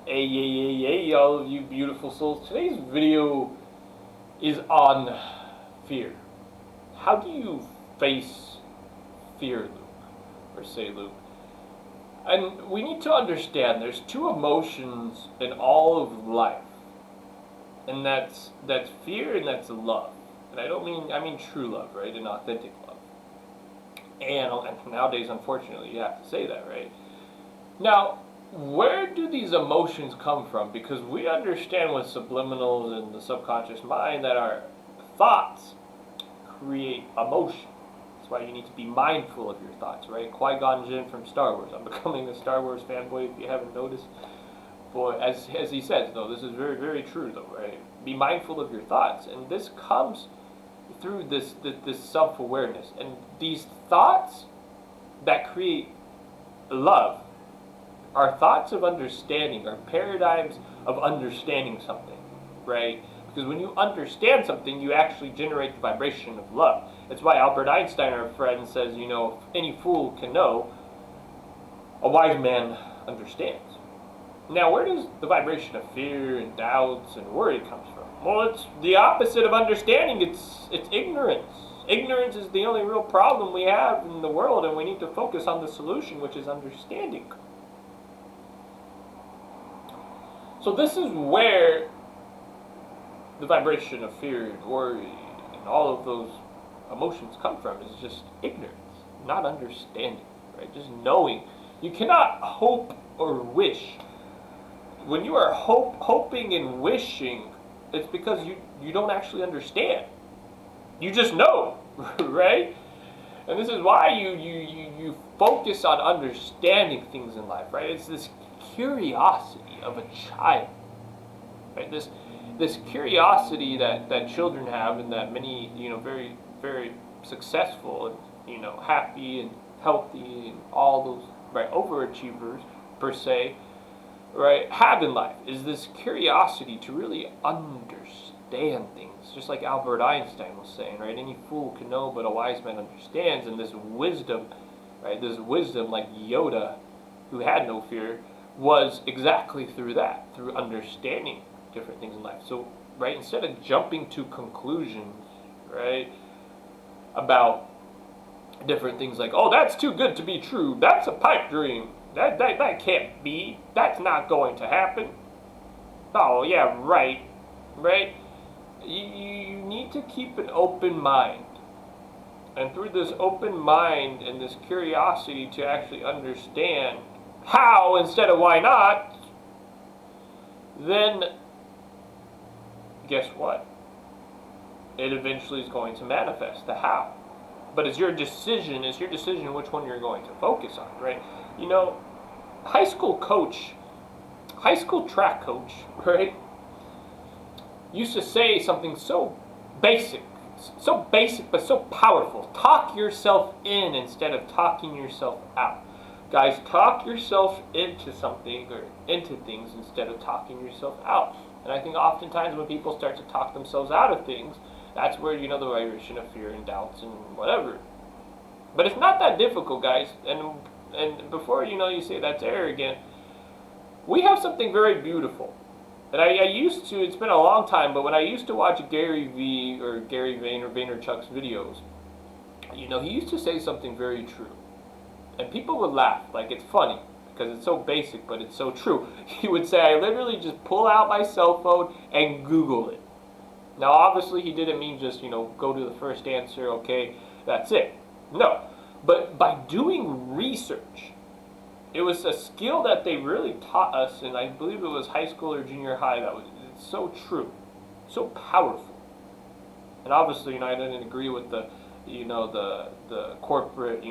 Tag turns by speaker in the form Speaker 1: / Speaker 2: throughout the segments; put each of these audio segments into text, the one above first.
Speaker 1: Hey, all of you beautiful souls. Today's video is on fear. How do you face fear, Luke? Or say, Luke? And we need to understand there's two emotions in all of life. And that's fear and that's love. And I mean true love, right? And authentic love. And nowadays, unfortunately, you have to say that, right? Now, where do these emotions come from? Because we understand with subliminals and the subconscious mind that our thoughts create emotion. That's why you need to be mindful of your thoughts, right? Qui-Gon Jinn from Star Wars. I'm becoming a Star Wars fanboy if you haven't noticed. Boy, as he says, though, this is very, very true, though, right? Be mindful of your thoughts. And this comes through this self-awareness. And these thoughts that create love are thoughts of understanding, are paradigms of understanding something, right? Because when you understand something, you actually generate the vibration of love. That's why Albert Einstein, our friend, says, any fool can know, a wise man understands. Now, where does the vibration of fear and doubts and worry comes from? Well, it's the opposite of understanding. It's ignorance. Ignorance is the only real problem we have in the world, and we need to focus on the solution, which is understanding. So this is where the vibration of fear and worry and all of those emotions come from, is just ignorance, not understanding, right? Just knowing. You cannot hope or wish. When you are hoping and wishing, it's because you don't actually understand. You just know, right? And this is why you focus on understanding things in life, right? It's this curiosity of a child, right? This curiosity that children have, and that many very, very successful and happy and healthy and all those right overachievers per se, right, have in life, is this curiosity to really understand things. Just like Albert Einstein was saying, right? Any fool can know, but a wise man understands. And this wisdom, right? This wisdom, like Yoda, who had no fear, was exactly through that, through understanding different things in life. So, right, instead of jumping to conclusions, right, about different things like, oh, that's too good to be true, that's a pipe dream, that can't be, that's not going to happen. Oh, yeah, right. You need to keep an open mind. And through this open mind and this curiosity to actually understand how instead of why not, then guess what? It eventually is going to manifest the how. But it's your decision which one you're going to focus on, right? High school track coach, right, used to say something so basic but so powerful. Talk yourself in instead of talking yourself out. Guys, talk yourself into something or into things instead of talking yourself out. And I think oftentimes when people start to talk themselves out of things, that's where the vibration of fear and doubts and whatever. But it's not that difficult, guys. And before you say that's arrogant, we have something very beautiful. And I used to, it's been a long time, but when I used to watch Gary V or Gary Vaynerchuk's videos, he used to say something very true. And people would laugh, like it's funny, because it's so basic, but it's so true. He would say, I literally just pull out my cell phone and Google it. Now, obviously, he didn't mean just, go to the first answer, okay, that's it. No. But by doing research, it was a skill that they really taught us, and I believe it was high school or junior high, it's so true, so powerful. And obviously, I didn't agree with the corporate,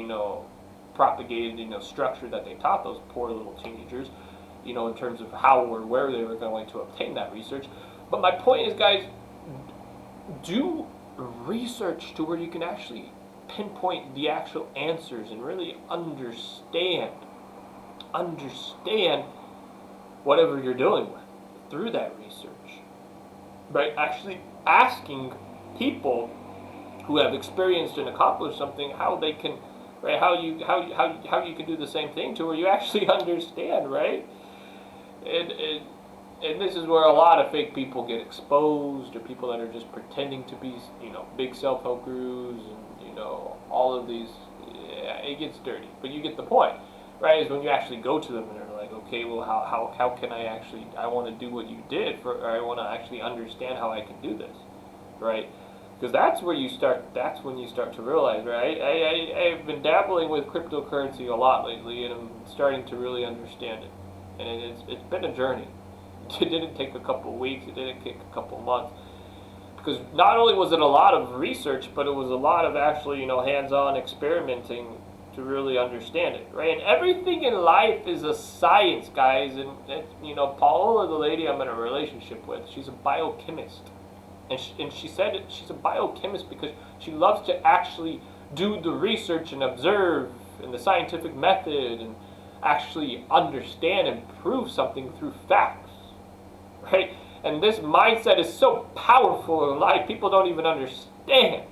Speaker 1: propagated, structure that they taught those poor little teenagers, in terms of how or where they were going to obtain that research. But my point is, guys, do research to where you can actually pinpoint the actual answers and really understand whatever you're dealing with through that research. Right? Actually asking people who have experienced and accomplished something how they can, right, how you can do the same thing to where you actually understand, right? and and this is where a lot of fake people get exposed, or people that are just pretending to be, big self-help gurus, and all of these. Yeah, it gets dirty, but you get the point, right? Is when you actually go to them and they're like, okay, well, how can I want to do what you did, or I want to actually understand how I can do this, right? Because that's when you start to realize, right? I've been dabbling with cryptocurrency a lot lately, and I'm starting to really understand it, and it's been a journey. It didn't take a couple of weeks, it didn't take a couple of months, because not only was it a lot of research, but it was a lot of actually, hands-on experimenting to really understand it, right? And everything in life is a science, guys. And Paola, the lady I'm in a relationship with, she's a biochemist, and she said she's a biochemist because she loves to actually do the research and observe in the scientific method and actually understand and prove something through facts, right? And this mindset is so powerful, and a lot of people don't even understand,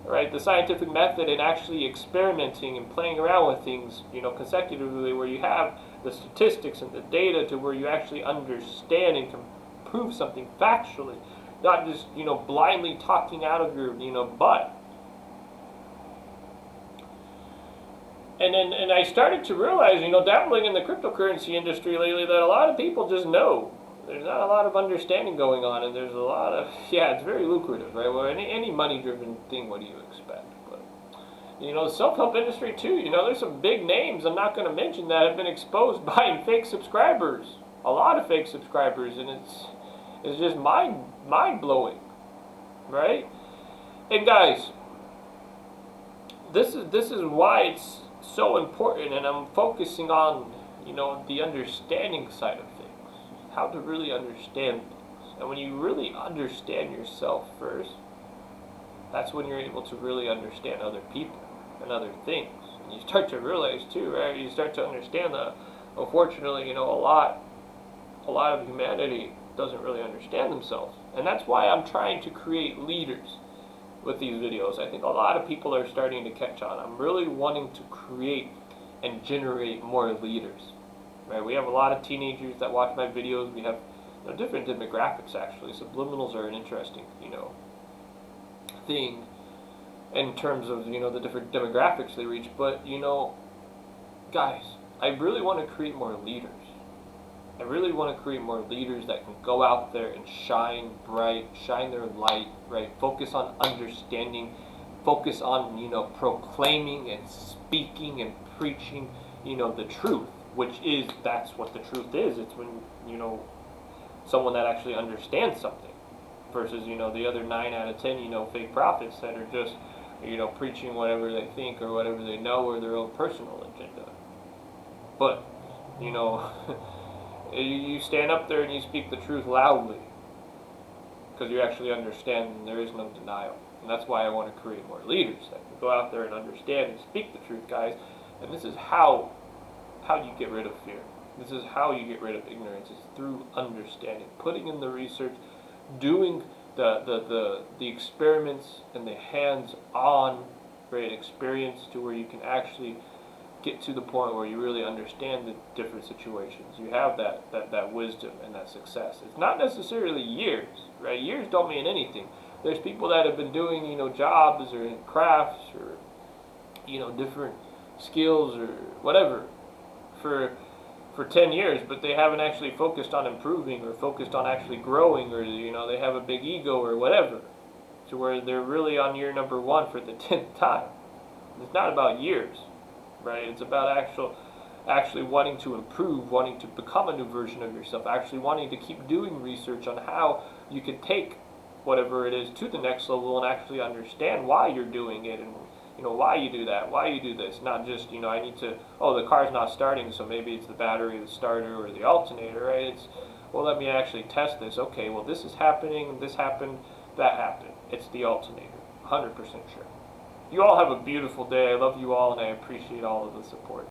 Speaker 1: right? The scientific method and actually experimenting and playing around with things, consecutively, where you have the statistics and the data to where you actually understand and can prove something factually, not just, blindly talking out of your, butt. And I started to realize, dabbling in the cryptocurrency industry lately, that a lot of people just know. There's not a lot of understanding going on, and there's a lot of, it's very lucrative, right? Well, any money-driven thing, what do you expect? But, the self-help industry too, there's some big names I'm not going to mention that have been exposed buying fake subscribers. A lot of fake subscribers, and it's just mind-blowing, right? And guys, this is why it's so important, and I'm focusing on, the understanding side of things. How to really understand things. And when you really understand yourself first, that's when you're able to really understand other people and other things. And you start to realize too, right? You start to understand that, unfortunately, a lot of humanity doesn't really understand themselves. And that's why I'm trying to create leaders with these videos. I think a lot of people are starting to catch on. I'm really wanting to create and generate more leaders. Right, we have a lot of teenagers that watch my videos. We have different demographics, actually. Subliminals are an interesting thing in terms of the different demographics they reach. But guys, I really want to create more leaders. I really want to create more leaders that can go out there and shine bright, shine their light, right? Focus on understanding, focus on proclaiming and speaking and preaching the truth. That's what the truth is. It's when, someone that actually understands something versus, the other 9 out of 10, fake prophets that are just, preaching whatever they think or whatever they know or their own personal agenda. But, you stand up there and you speak the truth loudly because you actually understand and there is no denial. And that's why I want to create more leaders that can go out there and understand and speak the truth, guys. And this is how you get rid of fear. This is how you get rid of ignorance. It's through understanding, putting in the research, doing the experiments and the hands-on experience to where you can actually get to the point where you really understand the different situations. You have that wisdom and that success. It's not necessarily years, right? Years don't mean anything. There's people that have been doing, jobs or crafts or, different skills or whatever for 10 years, but they haven't actually focused on improving or focused on actually growing, or they have a big ego or whatever, to where they're really on year number 1 for the 10th time. It's not about years, right? It's about actually wanting to improve, wanting to become a new version of yourself, actually wanting to keep doing research on how you can take whatever it is to the next level and actually understand why you're doing it and why you do that, why you do this. Not just, I need to, the car's not starting, so maybe it's the battery, the starter, or the alternator, right? It's, let me actually test this. Okay, well, this is happening, this happened, that happened. It's the alternator, 100% sure. You all have a beautiful day. I love you all, and I appreciate all of the support.